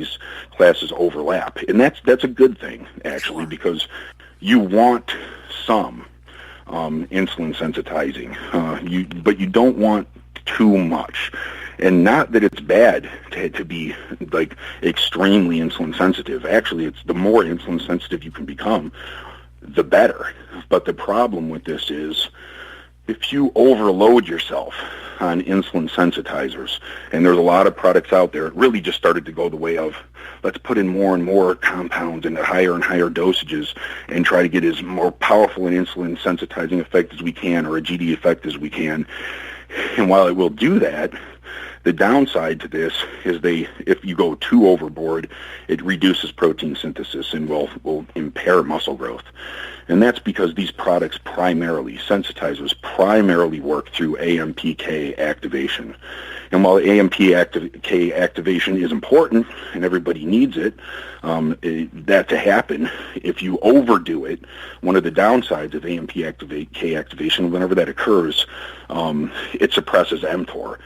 classes overlap, and that's a good thing actually, because you want some insulin sensitizing, but you don't want too much. And not that it's bad to be like extremely insulin sensitive. Actually, it's the more insulin sensitive you can become, the better. But the problem with this is, if you overload yourself on insulin sensitizers, and there's a lot of products out there, it really just started to go the way of, let's put in more and more compounds into higher and higher dosages and try to get as more powerful an insulin sensitizing effect as we can, or a GD effect as we can. And while it will do that, the downside to this is if you go too overboard, it reduces protein synthesis and will impair muscle growth. And that's because these products sensitizers primarily work through AMPK activation. And while AMPK activation is important and everybody needs it, that to happen, if you overdo it, one of the downsides of AMPK activation, whenever that occurs, it suppresses mTOR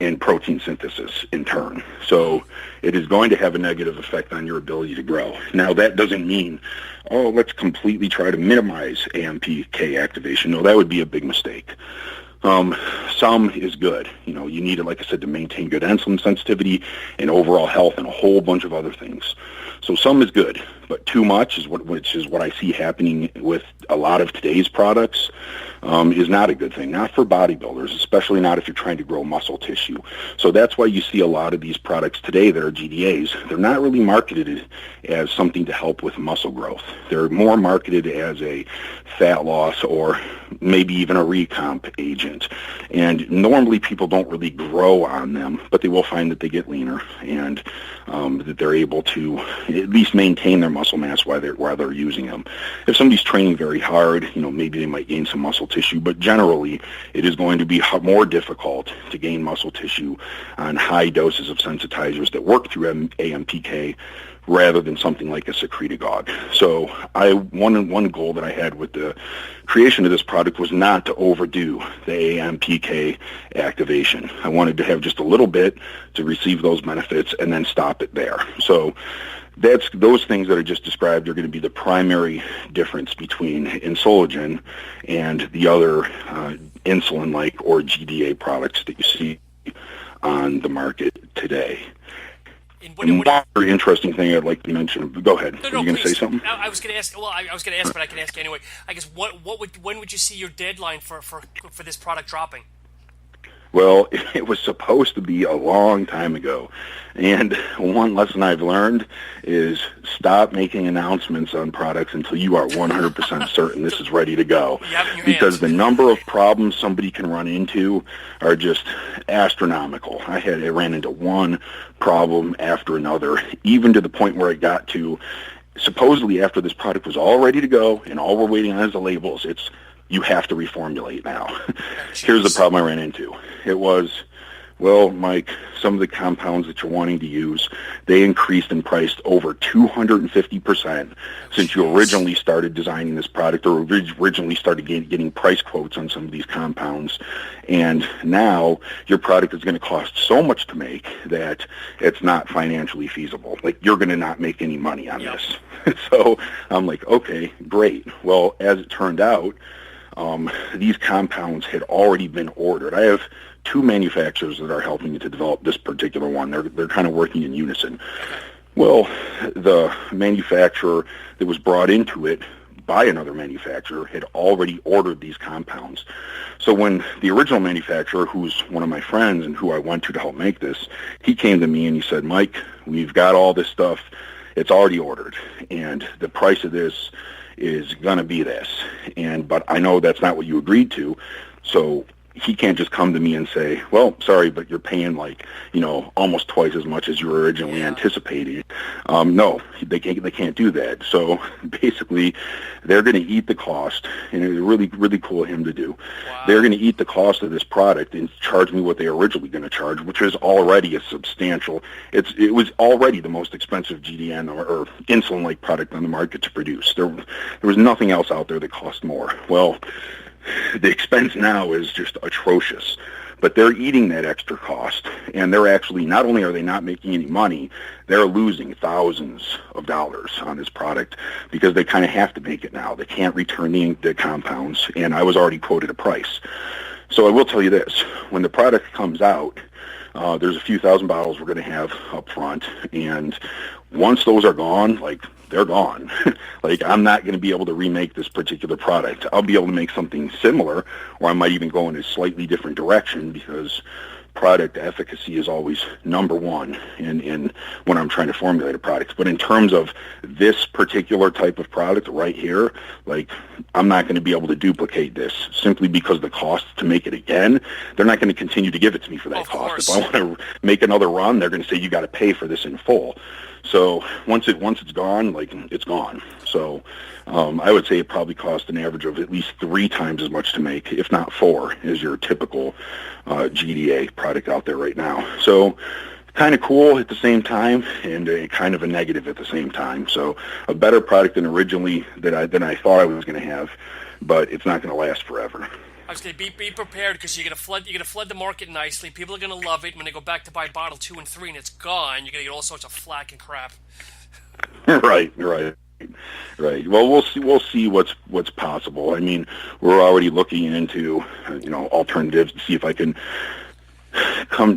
and protein synthesis in turn. So it is going to have a negative effect on your ability to grow. Now, that doesn't mean, let's completely try to minimize AMPK activation. No, that would be a big mistake. Some is good. You need it, like I said, to maintain good insulin sensitivity and overall health and a whole bunch of other things. So some is good, but too much which is what I see happening with a lot of today's products, is not a good thing. Not for bodybuilders, especially not if you're trying to grow muscle tissue. So that's why you see a lot of these products today that are GDAs. They're not really marketed as something to help with muscle growth. They're more marketed as a fat loss or maybe even a recomp agent. And normally people don't really grow on them, but they will find that they get leaner and that they're able to at least maintain their muscle mass while they're using them. If somebody's training very hard, maybe they might gain some muscle tissue, but generally it is going to be more difficult to gain muscle tissue on high doses of sensitizers that work through AMPK rather than something like a secretagogue. So one goal that I had with the creation of this product was not to overdo the AMPK activation. I wanted to have just a little bit to receive those benefits and then stop it there. So those things that I just described are going to be the primary difference between Insuligen and the other insulin-like or GDA products that you see on the market today. One very interesting thing I'd like to mention. Go ahead. No, Are you going to say something? I was going to ask. Well, I was going to ask, but I can ask anyway. I guess when would you see your deadline for this product dropping? Well, it was supposed to be a long time ago. And one lesson I've learned is stop making announcements on products until you are 100% certain this is ready to go. Because the number of problems somebody can run into are just astronomical. I ran into one problem after another, even to the point where it got to, supposedly after this product was all ready to go and all we're waiting on is the labels, you have to reformulate now. Here's the problem I ran into. It was, well, Mike, some of the compounds that you're wanting to use, they increased in price over 250% since you originally started designing this product or originally started getting price quotes on some of these compounds. And now your product is going to cost so much to make that it's not financially feasible. Like, you're going to not make any money on this. So I'm like, okay, great. Well, as it turned out, these compounds had already been ordered. I have two manufacturers that are helping me to develop this particular one. They're kind of working in unison. Well, the manufacturer that was brought into it by another manufacturer had already ordered these compounds. So when the original manufacturer, who's one of my friends and who I went to help make this, he came to me and he said, Mike, we've got all this stuff. It's already ordered, and the price of this is going to be this. But I know that's not what you agreed to, so he can't just come to me and say, well, sorry, but you're paying almost twice as much as you were originally anticipating. No, they can't do that. So basically, they're going to eat the cost, and it's really, really cool of him to do. Wow. They're going to eat the cost of this product and charge me what they were originally going to charge, which is already a substantial. It was already the most expensive GDN or insulin-like product on the market to produce. There was nothing else out there that cost more. Well, the expense now is just atrocious, but they're eating that extra cost, and they're actually, not only are they not making any money, they're losing thousands of dollars on this product because they kind of have to make it now. They can't return the compounds, and I was already quoted a price. So I will tell you this, when the product comes out, there's a few thousand bottles we're going to have up front, and once those are gone, they're gone. I'm not going to be able to remake this particular product. I'll be able to make something similar, or I might even go in a slightly different direction, because product efficacy is always number one in when I'm trying to formulate a product. But in terms of this particular type of product right here, I'm not going to be able to duplicate this simply because the cost to make it again, they're not going to continue to give it to me for that cost. If I want to make another run, they're going to say you got to pay for this in full. So once it's gone, it's gone. So I would say it probably costs an average of at least 3 times as much to make, if not 4, as your typical GDA product out there right now. So kind of cool at the same time, and kind of a negative at the same time. So a better product than originally than I thought I was going to have, but it's not going to last forever. I was going to be prepared, because you're going to flood the market nicely. People are going to love it. When they go back to buy bottle 2 and 3 and it's gone, you're going to get all sorts of flack and crap. Right. Well, we'll see what's possible. I mean, we're already looking into alternatives to see if I can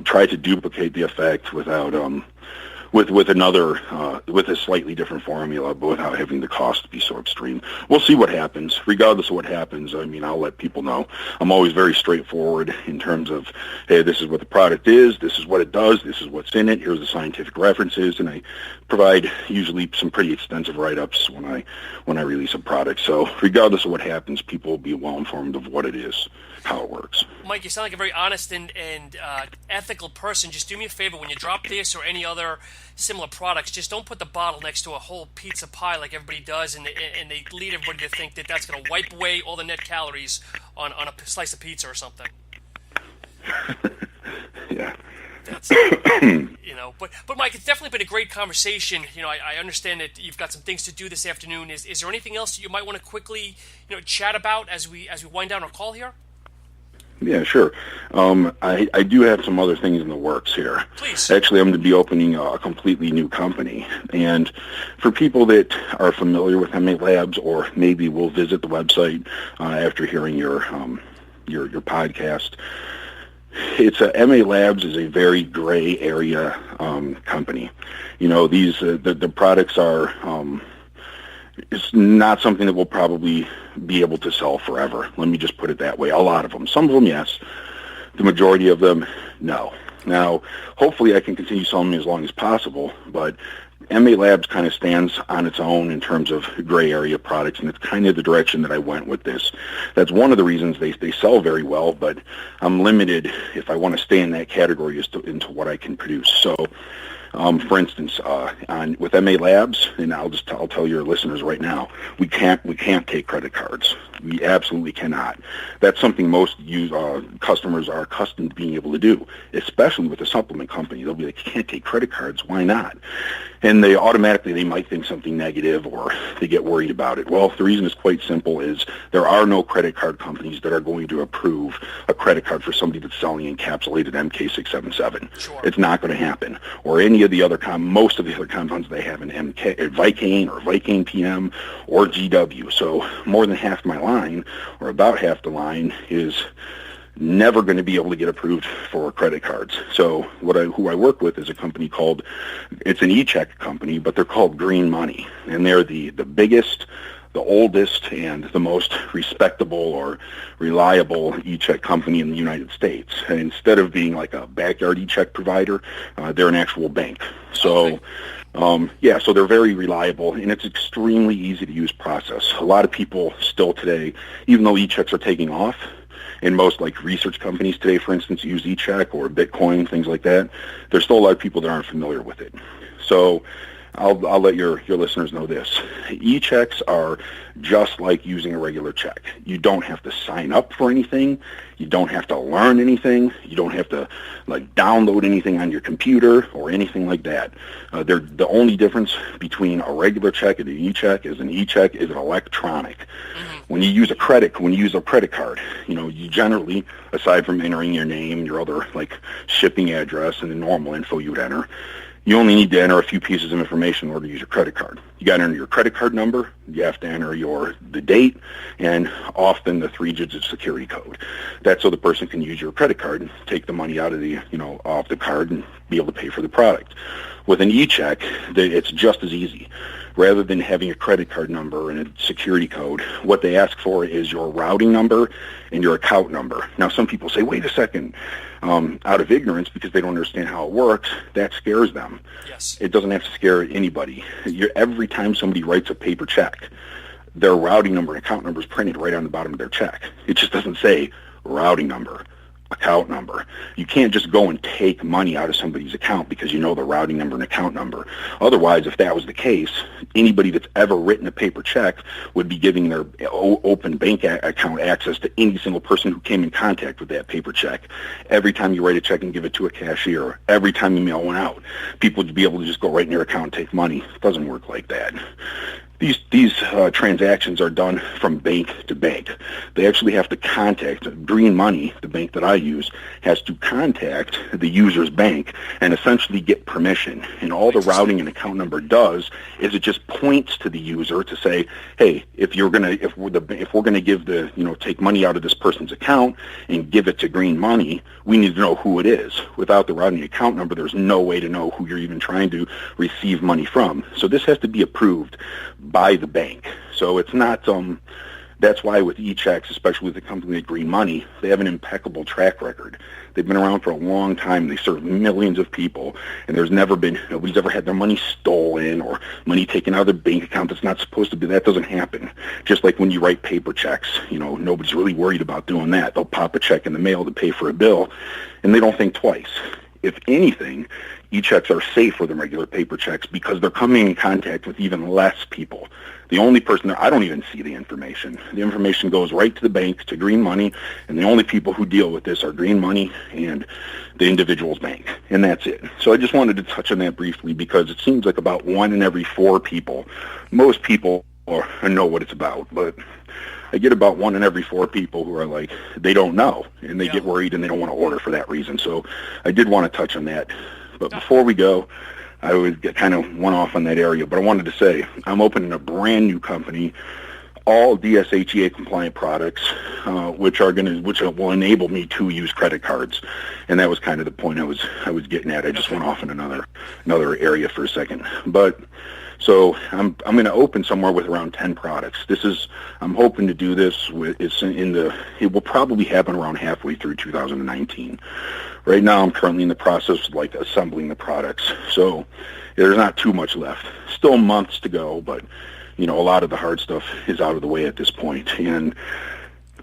try to duplicate the effect without with a slightly different formula, but without having the cost be so extreme. We'll see what happens. Regardless of what happens, I mean, I'll let people know. I'm always very straightforward in terms of, hey, this is what the product is, this is what it does, this is what's in it, here's the scientific references, and I provide usually some pretty extensive write-ups when I release a product. So regardless of what happens, people will be well informed of what it is, how it works. Mike, you sound like a very honest and ethical person. Just do me a favor, when you drop this or any other similar products, just don't put the bottle next to a whole pizza pie like everybody does, and they lead everybody to think that that's going to wipe away all the net calories on a slice of pizza or something. Yeah. That's, but Mike, it's definitely been a great conversation. I understand that you've got some things to do this afternoon. Is there anything else that you might want to quickly, chat about as we wind down our call here? Yeah, sure. I do have some other things in the works here. Please. Actually, I'm going to be opening a completely new company. And for people that are familiar with MA Labs, or maybe will visit the website after hearing your podcast, MA Labs is a very gray area company. The products are it's not something that we'll probably be able to sell forever. Let me just put it that way. A lot of them. Some of them, yes. The majority of them, no. Now, hopefully I can continue selling them as long as possible, but MA Labs kind of stands on its own in terms of gray area products, and it's kind of the direction that I went with this. That's one of the reasons they sell very well, but I'm limited if I want to stay in that category into what I can produce. So, for instance, with MA Labs, and I'll tell your listeners right now, we can't take credit cards. We absolutely cannot. That's something most customers are accustomed to being able to do, especially with a supplement company. They'll be like, you can't take credit cards. Why not? And they might think something negative, or they get worried about it. Well, the reason is quite simple: is there are no credit card companies that are going to approve a credit card for somebody that's selling encapsulated MK677. Sure. It's not going to happen. Or any of the other most of the other compounds they have in Vicane or Vicane PM or GW. So more than half my line, or about half the line, is never going to be able to get approved for credit cards. So who I work with is a company called, it's an e-check company, but they're called Green Money, and they're the biggest, the oldest, and the most respectable or reliable e-check company in the United States. And instead of being like a backyard e-check provider, they're an actual bank. So, so they're very reliable, and it's extremely easy to use process. A lot of people still today, even though e-checks are taking off, and most like research companies today, for instance, use e-check or Bitcoin, things like that, there's still a lot of people that aren't familiar with it. So I'll let your listeners know this. E-checks are just like using a regular check. You don't have to sign up for anything. You don't have to learn anything. You don't have to like download anything on your computer or anything like that. The only difference between a regular check and an e-check is an electronic. When you use a credit card, you generally, aside from entering your name, your other like shipping address and the normal info you would enter, you only need to enter a few pieces of information in order to use your credit card. You got to enter your credit card number, you have to enter the date, and often the 3-digit security code. That's so the person can use your credit card and take the money out of off the card and be able to pay for the product. With an e-check, it's just as easy. Rather than having a credit card number and a security code, what they ask for is your routing number and your account number. Now, some people say, wait a second, out of ignorance because they don't understand how it works, that scares them. Yes. It doesn't have to scare anybody. Every time somebody writes a paper check, their routing number and account number is printed right on the bottom of their check. It just doesn't say routing number, account number. You can't just go and take money out of somebody's account because you know the routing number and account number. Otherwise, if that was the case, anybody that's ever written a paper check would be giving their open bank account access to any single person who came in contact with that paper check. Every time you write a check and give it to a cashier, every time you mail one out, people would be able to just go right in your account and take money. It doesn't work like that. These transactions are done from bank to bank. They actually have to contact Green Money, the bank that I use, has to contact the user's bank and essentially get permission. And all the routing and account number does is it just points to the user to say, hey, if we're gonna give take money out of this person's account and give it to Green Money, we need to know who it is. Without the routing and account number, there's no way to know who you're even trying to receive money from. So this has to be approved by the bank. So it's not, that's why with e-checks, especially with a company like Green Money, they have an impeccable track record. They've been around for a long time. They serve millions of people, and nobody's ever had their money stolen or money taken out of their bank account that's not supposed to be. That doesn't happen. Just like when you write paper checks, nobody's really worried about doing that. They'll pop a check in the mail to pay for a bill, and they don't think twice. If anything, e-checks are safer than regular paper checks because they're coming in contact with even less people. The only person I don't even see the information. The information goes right to the bank, to Green Money, and the only people who deal with this are Green Money and the individual's bank, and that's it. So I just wanted to touch on that briefly because it seems like about 1 in every 4 people, most people know what it's about, but I get about 1 in every 4 people who are like, they don't know, and they get worried and they don't want to order for that reason. So I did want to touch on that. But before we go, I would kind of went off on that area, but I wanted to say I'm opening a brand new company, all DSHEA compliant products, which will enable me to use credit cards, and that was kind of the point I was getting at. I just went off in another area for a second, but. So I'm going to open somewhere with around 10 products. I'm hoping to do this it will probably happen around halfway through 2019. Right now I'm currently in the process of assembling the products. So there's not too much left. Still months to go, but a lot of the hard stuff is out of the way at this point. And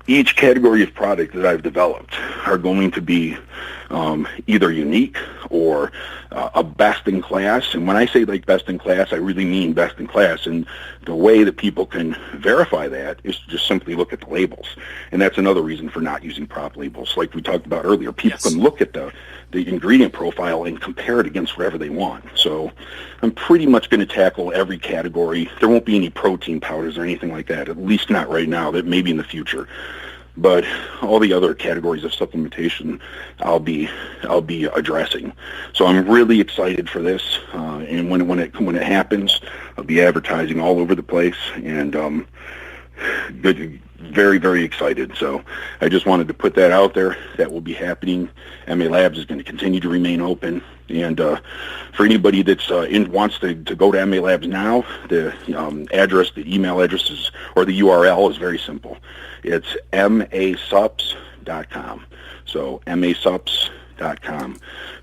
each category of product that I've developed are going to be either unique or a best in class. And when I say best in class, I really mean best in class. And the way that people can verify that is to just simply look at the labels. And that's another reason for not using prop labels. Like we talked about earlier, people can look at the ingredient profile and compare it against whatever they want. So I'm pretty much going to tackle every category. There won't be any protein powders or anything like that, at least not right now. That may be in the future. But all the other categories of supplementation I'll be addressing. So I'm really excited for this, and when it happens, I'll be advertising all over the place, and very, very excited. So I just wanted to put that out there. That will be happening. MA Labs is going to continue to remain open. And for anybody that's wants to go to MA Labs now, the address, the email address is, or the URL is very simple. It's masupps.com. So masupps.com.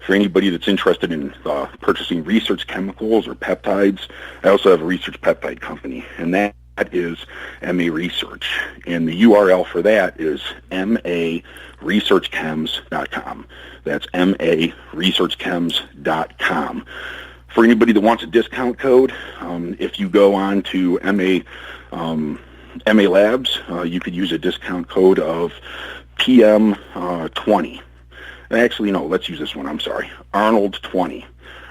For anybody that's interested in purchasing research chemicals or peptides, I also have a research peptide company, and that is MA Research. And the URL for that is maresearchchems.com. That's maresearchchems.com. For anybody that wants a discount code, if you go on to MA Labs, you could use a discount code of PM20. Actually, no, let's use this one. I'm sorry. Arnold 20.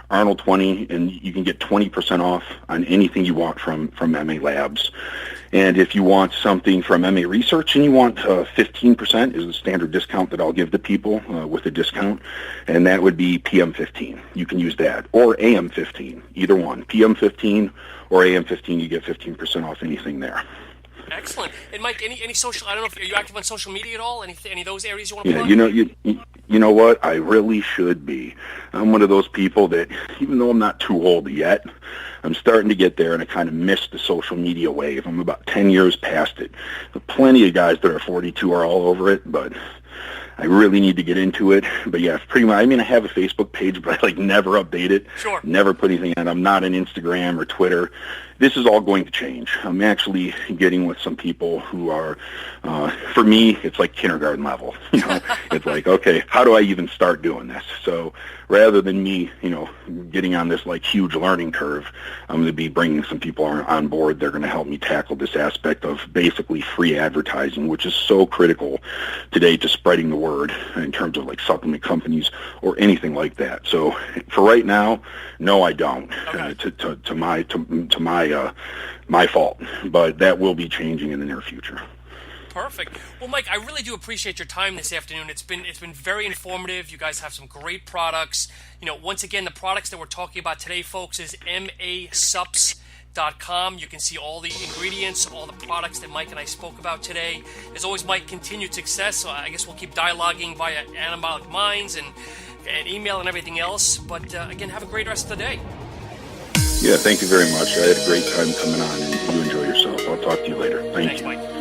Arnold 20, and you can get 20% off on anything you want from MA Labs. And if you want something from MA Research and you want 15% is the standard discount that I'll give to people with a discount, and that would be PM15. You can use that, or AM15, either one. PM15 or AM15, you get 15% off anything there. Excellent. And Mike, any social? I don't know if are you active on social media at all? Any of those areas you want to plug? You know what? I really should be. I'm one of those people that, even though I'm not too old yet, I'm starting to get there, and I kind of miss the social media wave. I'm about 10 years past it. Plenty of guys that are 42 are all over it, but I really need to get into it. But yeah, pretty much. I mean, I have a Facebook page, but I never update it. Sure. Never put anything on. I'm not on Instagram or Twitter. This is all going to change. I'm actually getting with some people who are, for me, it's like kindergarten level. It's like, okay, how do I even start doing this? So rather than me, getting on this like huge learning curve, I'm going to be bringing some people on board. They're going to help me tackle this aspect of basically free advertising, which is so critical today to spreading the word in terms of like supplement companies or anything like that. So for right now, no, I don't. Okay. To my fault, but that will be changing in the near future. Perfect. Well, Mike, I really do appreciate your time this afternoon. It's been very informative. You guys have some great products. Once again, the products that we're talking about today, folks, is masupps.com. You can see all the ingredients, all the products that Mike and I spoke about today. As always, Mike, continued success. So I guess we'll keep dialoguing via Anabolic Minds and email and everything else. But again, have a great rest of the day. Yeah, thank you very much. I had a great time coming on, and you enjoy yourself. I'll talk to you later. Thanks, Mike.